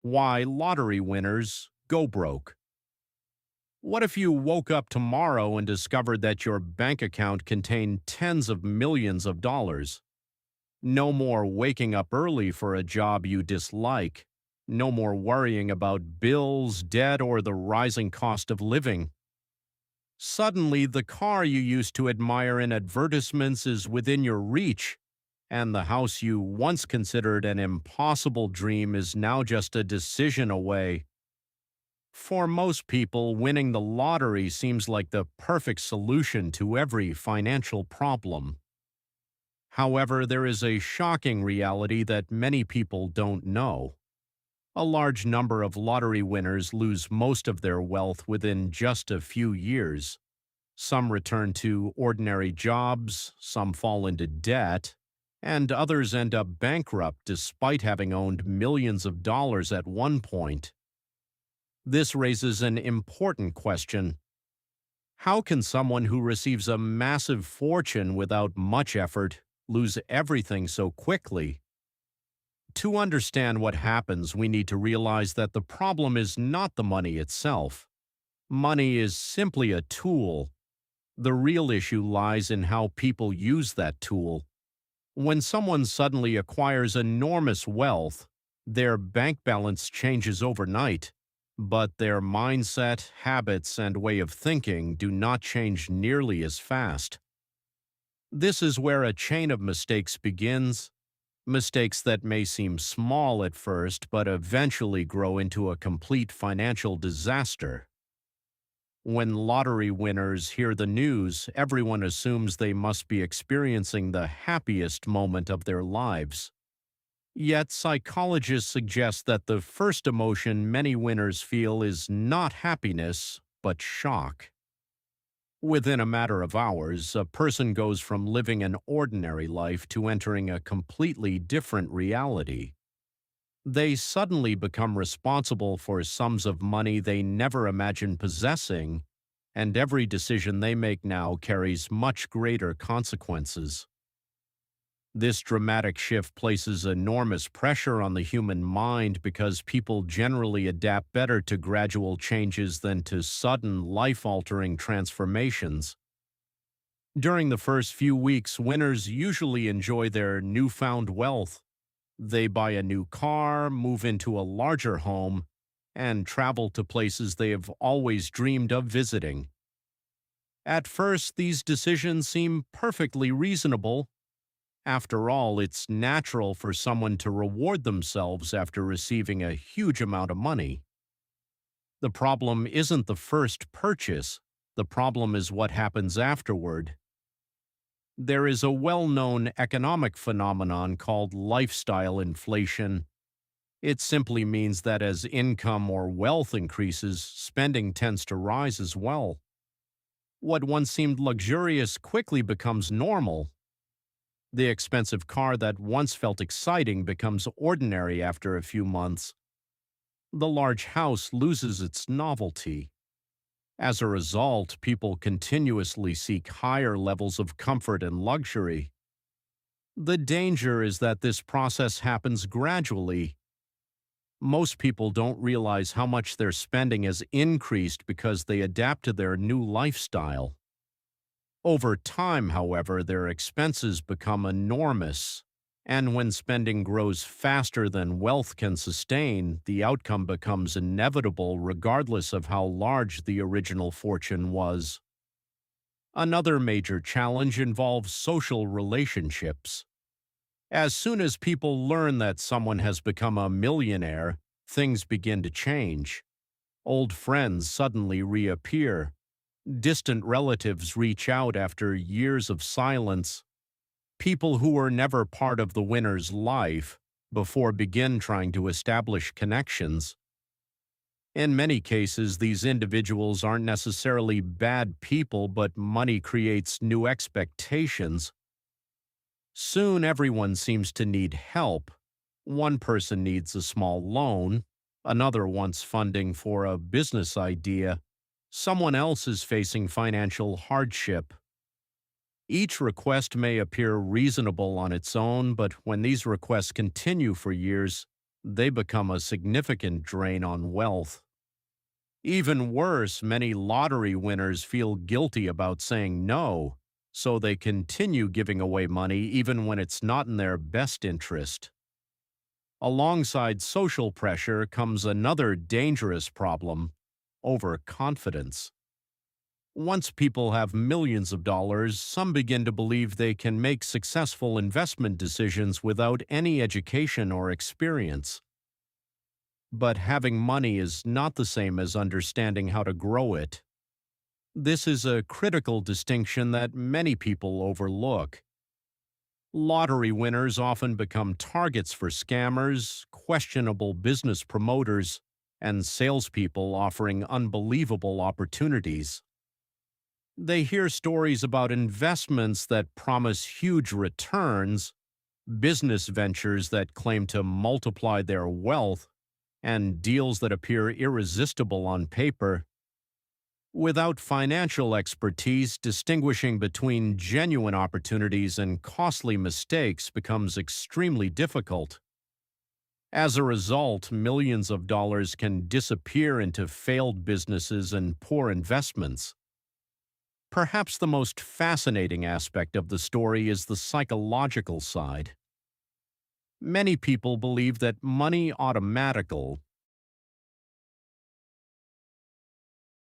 Why lottery winners go broke. What if you woke up tomorrow and discovered that your bank account contained tens of millions of dollars? No more waking up early for a job you dislike. No more worrying about bills, debt, or the rising cost of living. Suddenly, the car you used to admire in advertisements is within your reach, and the house you once considered an impossible dream is now just a decision away. For most people, winning the lottery seems like the perfect solution to every financial problem. However, there is a shocking reality that many people don't know. A large number of lottery winners lose most of their wealth within just a few years. Some return to ordinary jobs, some fall into debt, and others end up bankrupt despite having owned millions of dollars at one point. This raises an important question. How can someone who receives a massive fortune without much effort lose everything so quickly? To understand what happens, we need to realize that the problem is not the money itself. Money is simply a tool. The real issue lies in how people use that tool. When someone suddenly acquires enormous wealth, their bank balance changes overnight, but their mindset, habits, and way of thinking do not change nearly as fast. This is where a chain of mistakes begins, mistakes that may seem small at first but eventually grow into a complete financial disaster. When lottery winners hear the news, everyone assumes they must be experiencing the happiest moment of their lives. Yet psychologists suggest that the first emotion many winners feel is not happiness, but shock. Within a matter of hours, a person goes from living an ordinary life to entering a completely different reality. They suddenly become responsible for sums of money they never imagined possessing, and every decision they make now carries much greater consequences. This dramatic shift places enormous pressure on the human mind because people generally adapt better to gradual changes than to sudden, life-altering transformations. During the first few weeks, winners usually enjoy their newfound wealth. They buy a new car, move into a larger home, and travel to places they have always dreamed of visiting. At first, these decisions seem perfectly reasonable. After all, it's natural for someone to reward themselves after receiving a huge amount of money. The problem isn't the first purchase. The problem is what happens afterward. There is a well-known economic phenomenon called lifestyle inflation. It simply means that as income or wealth increases, spending tends to rise as well. What once seemed luxurious quickly becomes normal. The expensive car that once felt exciting becomes ordinary after a few months. The large house loses its novelty. As a result, people continuously seek higher levels of comfort and luxury. The danger is that this process happens gradually. Most people don't realize how much their spending has increased because they adapt to their new lifestyle. Over time, however, their expenses become enormous, and when spending grows faster than wealth can sustain, the outcome becomes inevitable regardless of how large the original fortune was. Another major challenge involves social relationships. As soon as people learn that someone has become a millionaire, things begin to change. Old friends suddenly reappear. Distant relatives reach out after years of silence. People who were never part of the winner's life before begin trying to establish connections. In many cases, these individuals aren't necessarily bad people, but money creates new expectations. Soon everyone seems to need help. One person needs a small loan, another wants funding for a business idea, someone else is facing financial hardship. Each request may appear reasonable on its own, but when these requests continue for years, they become a significant drain on wealth. Even worse, many lottery winners feel guilty about saying no, so they continue giving away money even when it's not in their best interest. Alongside social pressure comes another dangerous problem: overconfidence. Once people have millions of dollars, some begin to believe they can make successful investment decisions without any education or experience. But having money is not the same as understanding how to grow it. This is a critical distinction that many people overlook. Lottery winners often become targets for scammers, questionable business promoters, and salespeople offering unbelievable opportunities. They hear stories about investments that promise huge returns, business ventures that claim to multiply their wealth, and deals that appear irresistible on paper. Without financial expertise, distinguishing between genuine opportunities and costly mistakes becomes extremely difficult. As a result, millions of dollars can disappear into failed businesses and poor investments. Perhaps the most fascinating aspect of the story is the psychological side. Many people believe that money